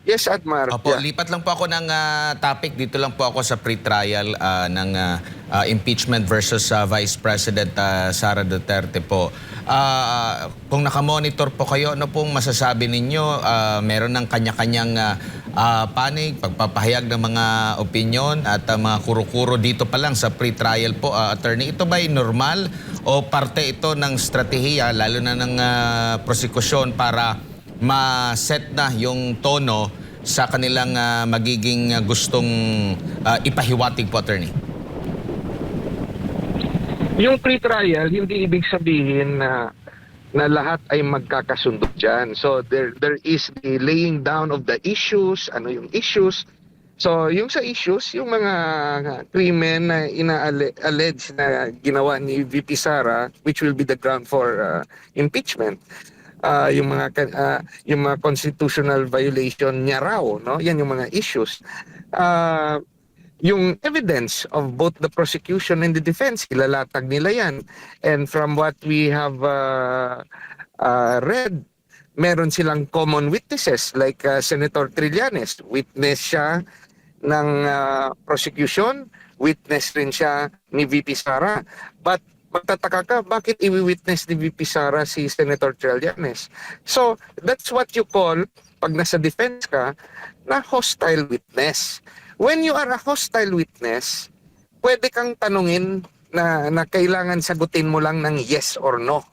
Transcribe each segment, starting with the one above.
Yes, Admar. Opo, Yeah. lipat lang po ako ng topic. Dito lang po ako sa pre-trial ng impeachment versus Vice President Sara Duterte po. Kung nakamonitor po kayo, ano pong masasabi ninyo? Meron ng kanya-kanyang panig, pagpapahayag ng mga opinyon at mga kuro-kuro dito pa lang sa pre-trial po, attorney. Ito ba'y normal o parte ito ng strategiya, lalo na ng prosekusyon para ma-set na yung tono sa kanilang magiging gustong ipahiwatig po, attorney? Yung pre-trial, hindi ibig sabihin na lahat ay magkakasundo dyan. So there is the laying down of the issues, ano yung issues. So yung sa issues, yung mga krimen na ina-allege na ginawa ni VP Sara, which will be the ground for impeachment. Yung mga constitutional violation niya raw, no? Yan yung mga issues. Yung evidence of both the prosecution and the defense, ilalatag nila yan. And from what we have read, meron silang common witnesses like Senator Trillanes. Witness siya ng prosecution, witness rin siya ni VP Sara. But magtataka ka, bakit i-witness ni VP Sara si Senator Trillanes? So, that's what you call, pag nasa defense ka, na hostile witness. When you are a hostile witness, pwede kang tanungin na kailangan sagutin mo lang ng yes or no.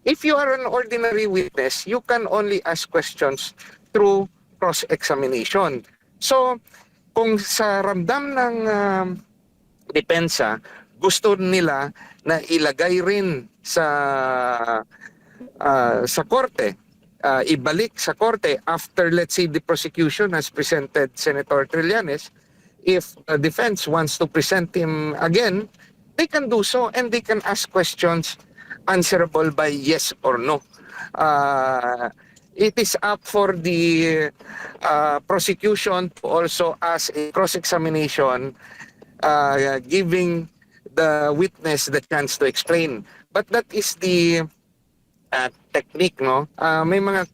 If you are an ordinary witness, you can only ask questions through cross-examination. So, kung sa ramdam ng depensa, gusto nila na ilagay rin sa korte, ibalik sa korte after, let's say, the prosecution has presented Senator Trillanes. If the defense wants to present him again, they can do so and they can ask questions answerable by yes or no. It is up for the prosecution to also ask a cross-examination, giving the witness the chance to explain. But that is the technique, no? May mga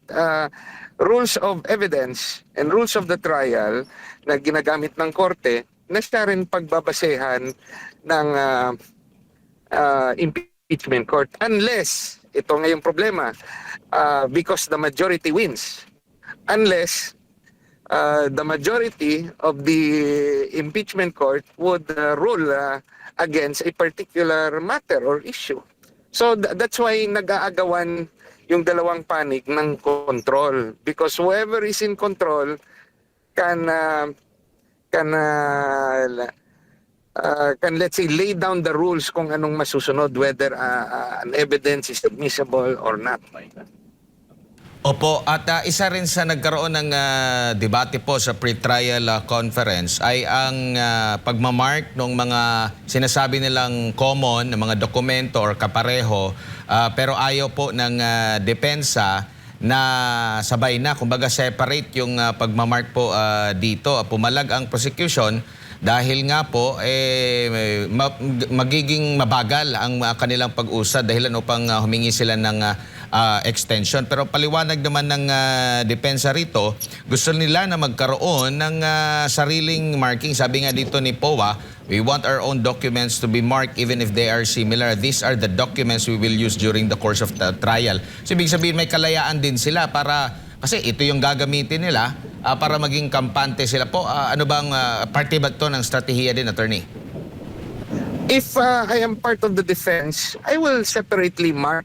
rules of evidence and rules of the trial na ginagamit ng korte na siya rin pagbabasehan ng impeachment court. Unless, ito nga yung problema, because the majority wins. Unless the majority of the impeachment court would rule against a particular matter or issue. So that's why nag-aagawan yung dalawang panig ng control, because whoever is in control can let's say lay down the rules kung anong masusunod, whether an evidence is admissible or not. Opo, at isa rin sa nagkaroon ng debate po sa pre-trial conference ay ang pagmamark ng mga sinasabi nilang common na mga dokumento or kapareho, pero ayaw po ng depensa na sabay na, kumbaga separate yung pagmamark po dito. Pumalag ang prosecution dahil nga po magiging mabagal ang kanilang pag-usad dahilan upang humingi sila ng extension. Pero paliwanag naman ng depensa rito, gusto nila na magkaroon ng sariling marking. Sabi nga dito ni POA, we want our own documents to be marked even if they are similar. These are the documents we will use during the course of the trial. So ibig sabihin may kalayaan din sila para, kasi ito yung gagamitin nila para maging kampante sila po. Ano bang parte ba ito ng strategiya din, attorney? If I am part of the defense, I will separately mark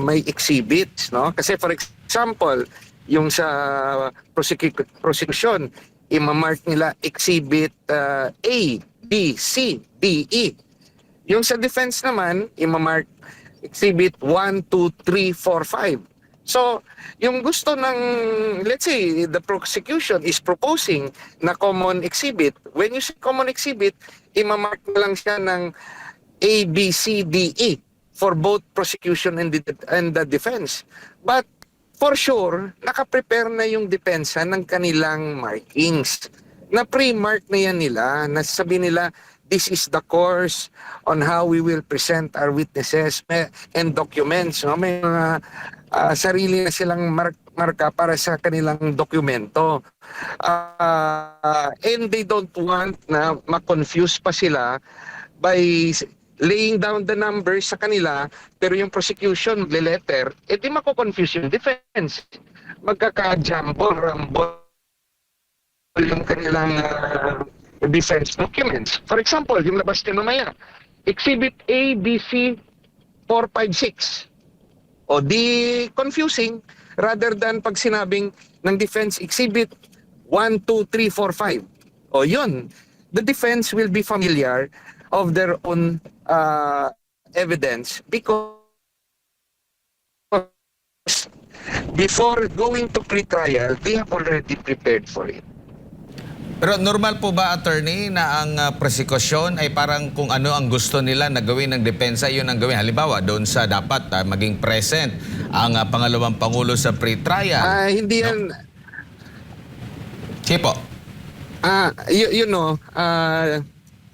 may exhibits, no? Kasi for example, yung sa prosecution, i-mark nila exhibit A, B, C, D, E. Yung sa defense naman, i-mark exhibit 1, 2, 3, 4, 5. So, yung gusto ng, let's say, the prosecution is proposing na common exhibit. When you say common exhibit, i-mark na lang siya ng A, B, C, D, E for both prosecution and the defense. But for sure, nakaprepare na yung depensa ng kanilang markings. Na pre-mark na yan nila, nasasabi nila, this is the course on how we will present our witnesses and documents. No? May mga sarili na silang marka para sa kanilang dokumento. And they don't want na ma-confuse pa sila by laying down the numbers sa kanila, pero yung prosecution magle-letter, di mako-confuse yung defense. Magkaka-jumble, rumble yung kanilang defense documents. For example, yung labas din mamaya, Exhibit A, B, C, 4, 5, 6. O di confusing rather than pag sinabing ng defense exhibit 1, 2, 3, 4, 5. O yun, the defense will be familiar of their own evidence because before going to pre-trial, they have already prepared for it. Pero normal po ba, attorney, na ang prosekusyon ay parang kung ano ang gusto nila na gawin ng depensa, yun ang gawin? Halimbawa, doon sa dapat maging present ang pangalawang pangulo sa pre-trial. Hindi yan. Sige po.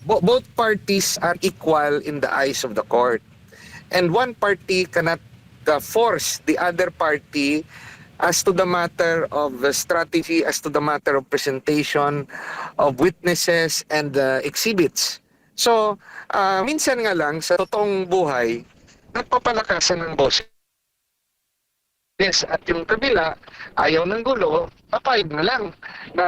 Both parties are equal in the eyes of the court. And one party cannot force the other party as to the matter of strategy, as to the matter of presentation of witnesses and exhibits. So, minsan nga lang sa totoong buhay, nagpapalakasan ng boses. Yes, at yung kabila, ayaw ng gulo, papayag na lang na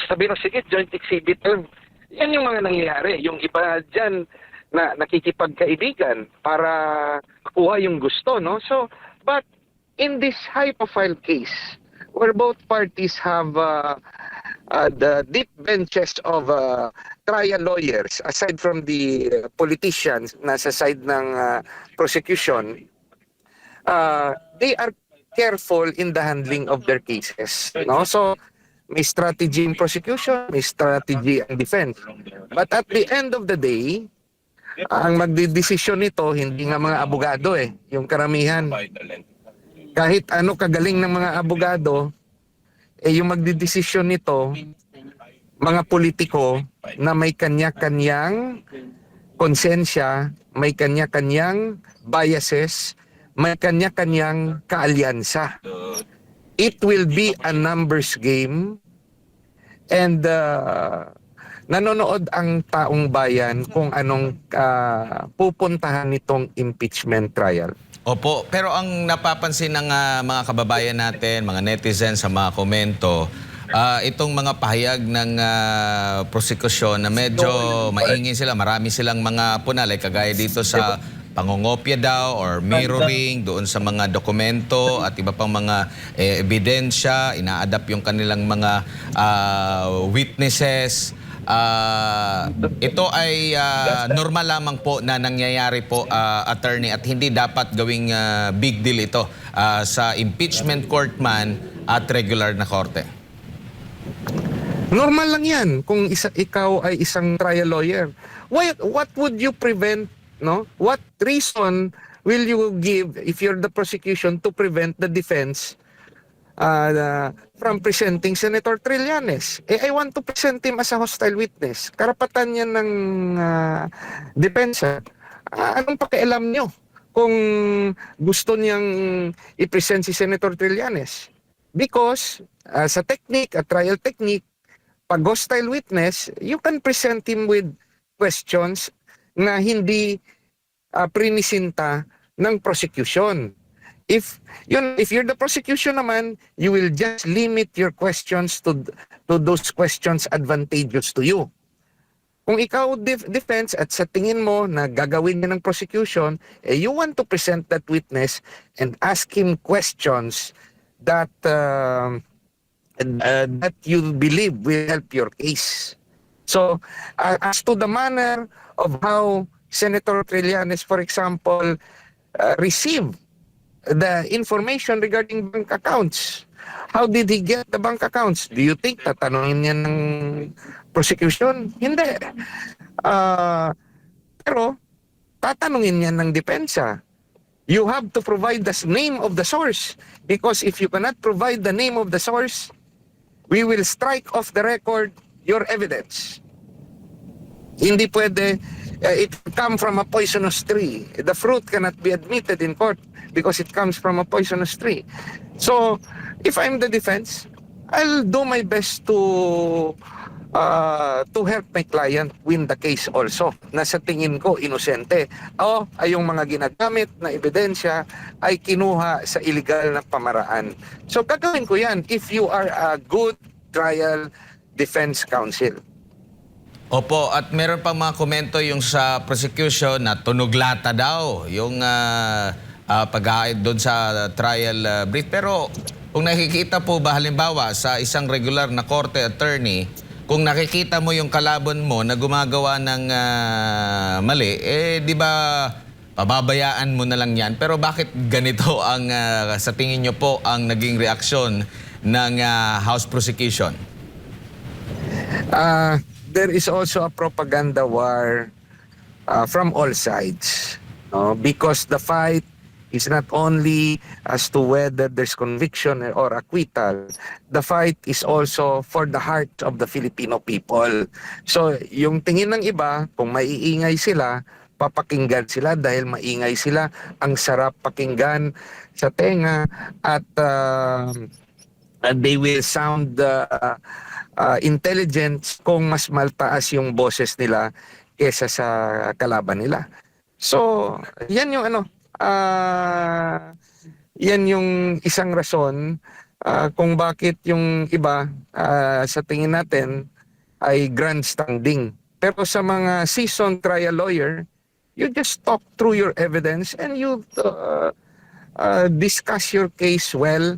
sabi ng sige, joint exhibit yun. Yan yung mga nangyayari. Yung iba dyan na nakikipagkaibigan para makuha yung gusto, no? So, but in this high-profile case, where both parties have the deep benches of trial lawyers, aside from the politicians nasa side ng prosecution, they are careful in the handling of their cases. No? So, may strategy in prosecution, may strategy in defense. But at the end of the day, ang magdidesisyon nito, hindi nga mga abogado yung karamihan. Kahit ano kagaling ng mga abogado, yung magdidesisyon nito, mga politiko na may kanya-kanyang konsensya, may kanya-kanyang biases, may kanya-kanyang kaalyansa. It will be a numbers game and nanonood ang taong bayan kung anong pupuntahan nitong impeachment trial. Opo, pero ang napapansin ng mga kababayan natin, mga netizens sa mga komento, itong mga pahayag ng prosekusyon na medyo maingay sila, marami silang mga puna, like kagaya dito sa pangongopya daw or mirroring doon sa mga dokumento at iba pang mga ebidensya, ina-adapt yung kanilang mga witnesses. Ito ay normal lamang po na nangyayari po, attorney, at hindi dapat gawing big deal ito sa impeachment court man at regular na korte. Normal lang yan kung ikaw ay isang trial lawyer. What would you prevent, no? What reason will you give if you're the prosecution to prevent the defense from presenting Senator Trillanes? I want to present him as a hostile witness. Karapatan yan ng depensa. Anong pakialam nyo kung gusto niyang i-present si Senator Trillanes? Because sa technique, a trial technique, pag hostile witness, you can present him with questions na hindi prinisinta ng prosecution. If you're the prosecution naman, you will just limit your questions to those questions advantageous to you. Kung ikaw defense at sa tingin mo na gagawin niya ng prosecution, you want to present that witness and ask him questions that that you believe will help your case. So, as to the manner of how Senator Trillanes, for example, received the information regarding bank accounts. How did he get the bank accounts? Do you think tatanungin niya ng prosecution? Hindi. Pero tatanungin niya ng depensa. You have to provide the name of the source, because if you cannot provide the name of the source, we will strike off the record your evidence. Hindi pwede It come from a poisonous tree. The fruit cannot be admitted in court because it comes from a poisonous tree. So, if I'm the defense, I'll do my best to help my client win the case also. Na sa tingin ko, inosente. O, ay yung mga ginagamit na ebidensya ay kinuha sa illegal na pamaraan. So, gagawin ko yan if you are a good trial defense counsel. Opo, at meron pang mga komento yung sa prosecution na tunog lata daw yung pag-aayad doon sa trial brief. Pero kung nakikita po ba halimbawa sa isang regular na korte attorney, kung nakikita mo yung kalaban mo na gumagawa ng mali, di ba pababayaan mo na lang yan? Pero bakit ganito ang sa tingin nyo po ang naging reaksyon ng House prosecution? There is also a propaganda war from all sides, no? Because the fight is not only as to whether there's conviction or acquittal. The fight is also for the heart of the Filipino people. So yung tingin ng iba, kung maiingay sila, papakinggan sila dahil maingay sila. Ang sarap pakinggan sa tenga at they will sound intelligent kung mas maltaas yung boses nila kesa sa kalaban nila. So, yan yung yan yung isang rason kung bakit yung iba sa tingin natin ay grandstanding. Pero sa mga seasoned trial lawyer, you just talk through your evidence and you discuss your case well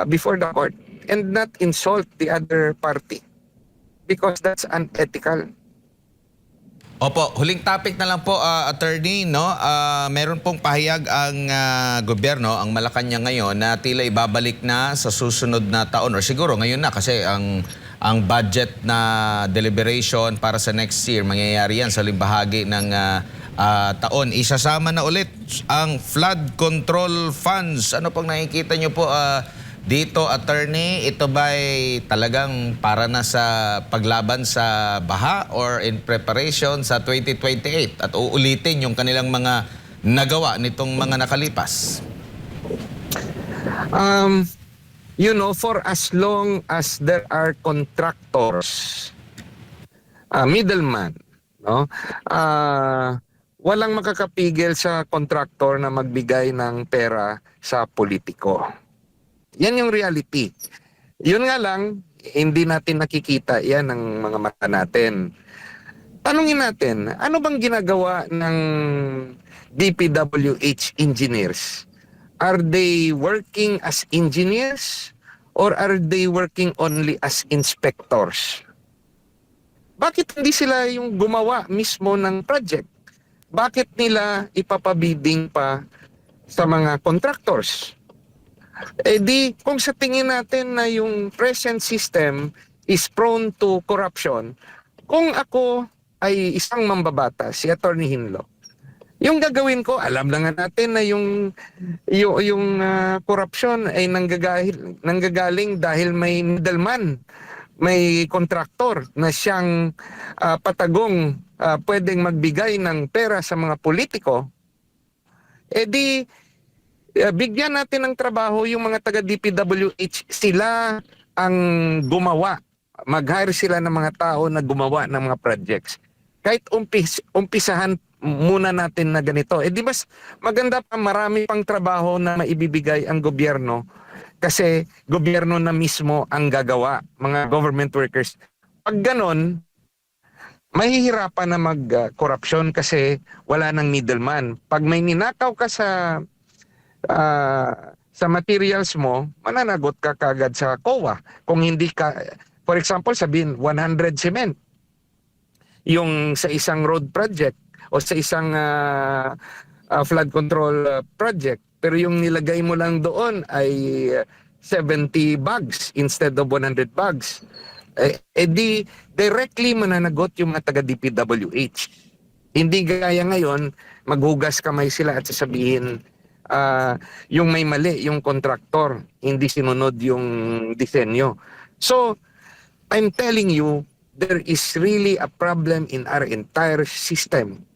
before the court and not insult the other party because that's unethical. Opo, huling topic na lang po, attorney, no? Meron pong pahayag ang gobyerno, ang Malacanang ngayon, na tila ibabalik na sa susunod na taon or siguro ngayon na kasi ang budget na deliberation para sa next year, mangyayari yan sa huling bahagi ng taon. Isasama na ulit ang flood control funds. Ano pong nakikita nyo po dito, attorney? Ito ba'y talagang para na sa paglaban sa baha or in preparation sa 2028 at uulitin yung kanilang mga nagawa nitong mga nakalipas? You know, for as long as there are contractors, middleman, no? Walang makakapigil sa contractor na magbigay ng pera sa politiko. Yan yung reality. Yun nga lang, hindi natin nakikita yan ng mga mata natin. Tanungin natin, ano bang ginagawa ng DPWH engineers? Are they working as engineers or are they working only as inspectors? Bakit hindi sila yung gumawa mismo ng project? Bakit nila ipapabidding pa sa mga contractors? Di, kung sa tingin natin na yung present system is prone to corruption, kung ako ay isang mambabata, si Attorney Hinlo, yung gagawin ko, alam lang natin na yung corruption ay nanggagaling dahil may middleman, may contractor na siyang patagong pwedeng magbigay ng pera sa mga politiko, di bigyan natin ng trabaho yung mga taga DPWH. Sila ang gumawa. Mag-hire sila ng mga tao na gumawa ng mga projects. Kahit umpisahan muna natin na ganito. Di mas maganda pa, marami pang trabaho na maibibigay ang gobyerno kasi gobyerno na mismo ang gagawa, mga government workers. Pag ganon, mahihirapan na mag-corruption kasi wala nang middleman. Pag may ninakaw ka sa materials mo, mananagot ka kagad sa COA. Kung hindi ka, for example, sabihin 100 cement yung sa isang road project o sa isang flood control project, pero yung nilagay mo lang doon ay 70 bags instead of 100 bags, di directly mananagot yung mga taga DPWH. Hindi gaya ngayon, maghugas kamay sila at sasabihin yung may mali, yung kontraktor, hindi sinunod yung disenyo. So, I'm telling you, there is really a problem in our entire system.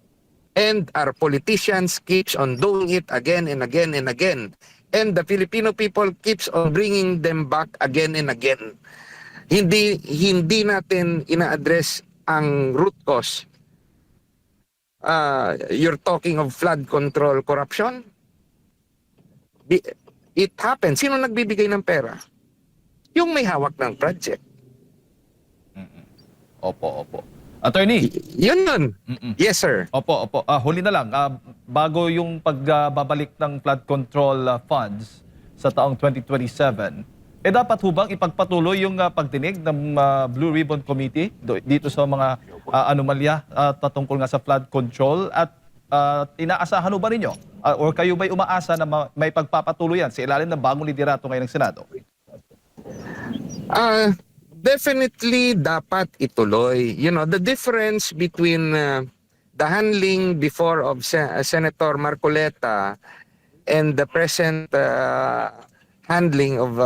And our politicians keeps on doing it again and again and again. And the Filipino people keeps on bringing them back again and again. Hindi natin ina-address ang root cause. You're talking of flood control corruption? It happens. Sino nagbibigay ng pera? Yung may hawak ng project. Opo. Attorney. Yun. Yes, sir. Opo. Huli na lang. Bago yung pagbabalik ng flood control funds sa taong 2027, dapat hubang ipagpatuloy yung pagdinig ng Blue Ribbon Committee dito sa mga anomalya patungkol nga sa flood control at inaasahan ho ba ninyo? Or kayo ba'y umaasa na may pagpapatuloy yan sa ilalim ng bagong liderato ngayon ng Senado? Definitely dapat ituloy. You know, the difference between the handling before of Senator Marcoleta and the present handling of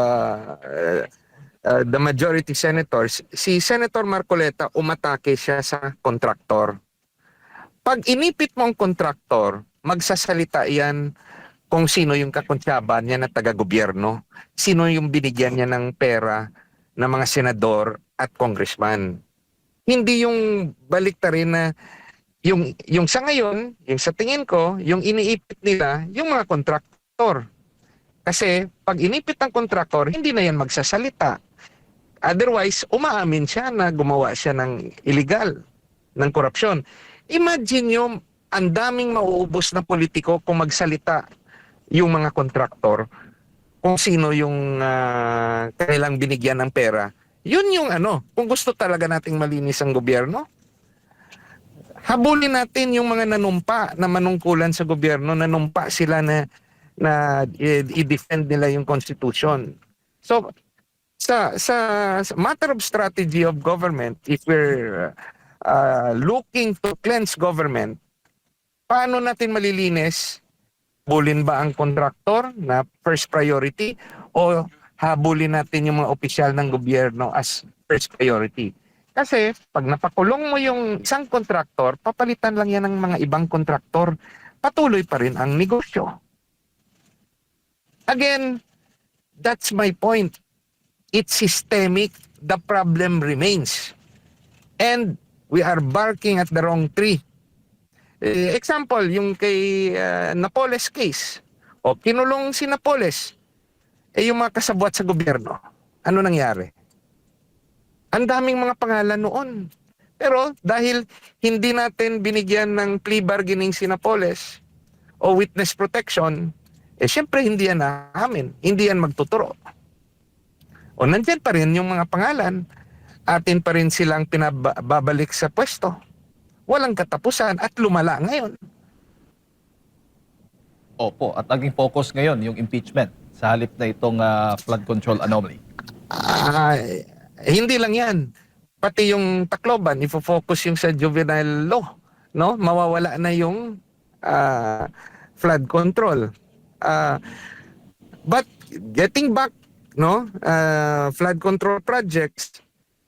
the majority senators, si Senator Marcoleta umatake siya sa kontraktor. Pag inipit mo ang kontraktor, magsasalita yan kung sino yung kakuntsaban niya na taga-gobyerno, sino yung binigyan niya ng pera ng mga senador at congressman. Hindi yung baliktarin na yung sa ngayon, yung sa tingin ko, yung iniipit nila, yung mga kontraktor. Kasi pag inipit ng kontraktor, hindi na yan magsasalita. Otherwise, umaamin siya na gumawa siya ng illegal, ng korupsyon. Imagine nyo, ang daming mauubos na politiko kung magsalita yung mga kontraktor kung sino yung kanilang binigyan ng pera. Yun yung kung gusto talaga nating malinis ang gobyerno, habulin natin yung mga nanumpa na manungkulan sa gobyerno, nanumpa sila na i-defend nila yung Constitution. So, sa matter of strategy of government, if we're looking to cleanse government, paano natin malilinis? Habulin ba ang kontraktor na first priority o habulin natin yung mga opisyal ng gobyerno as first priority? Kasi pag napakulong mo yung isang kontraktor, papalitan lang yan ng mga ibang kontraktor, patuloy pa rin ang negosyo. Again, that's my point. It's systemic. The problem remains. And we are barking at the wrong tree. Example, yung kay Napoles case. O, kinulong si Napoles. Yung mga kasabwat sa gobyerno. Ano nangyari? Ang daming mga pangalan noon. Pero dahil hindi natin binigyan ng plea bargaining si Napoles o witness protection, syempre hindi yan namin. Hindi yan magtuturo. O nandyan pa rin yung mga pangalan. Atin pa rin silang pinababalik sa pwesto. Walang katapusan at lumala ngayon. Opo, at naging focus ngayon yung impeachment sa halip na itong flood control anomaly. Hindi lang yan. Pati yung Tacloban, ifo-focus yung sa juvenile law. No? Mawawala na yung flood control. But getting back, flood control projects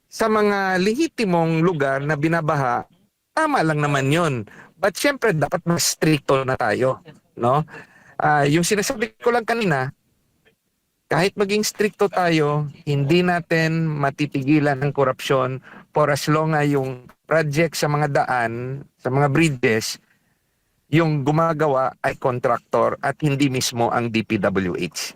sa mga lehitimong lugar na binabaha, tama lang naman yun. But syempre, dapat mas stricto na tayo. No? Yung sinasabi ko lang kanina, kahit maging stricto tayo, hindi natin matipigilan ang korupsyon for as long as yung project sa mga daan, sa mga bridges, yung gumagawa ay contractor at hindi mismo ang DPWH.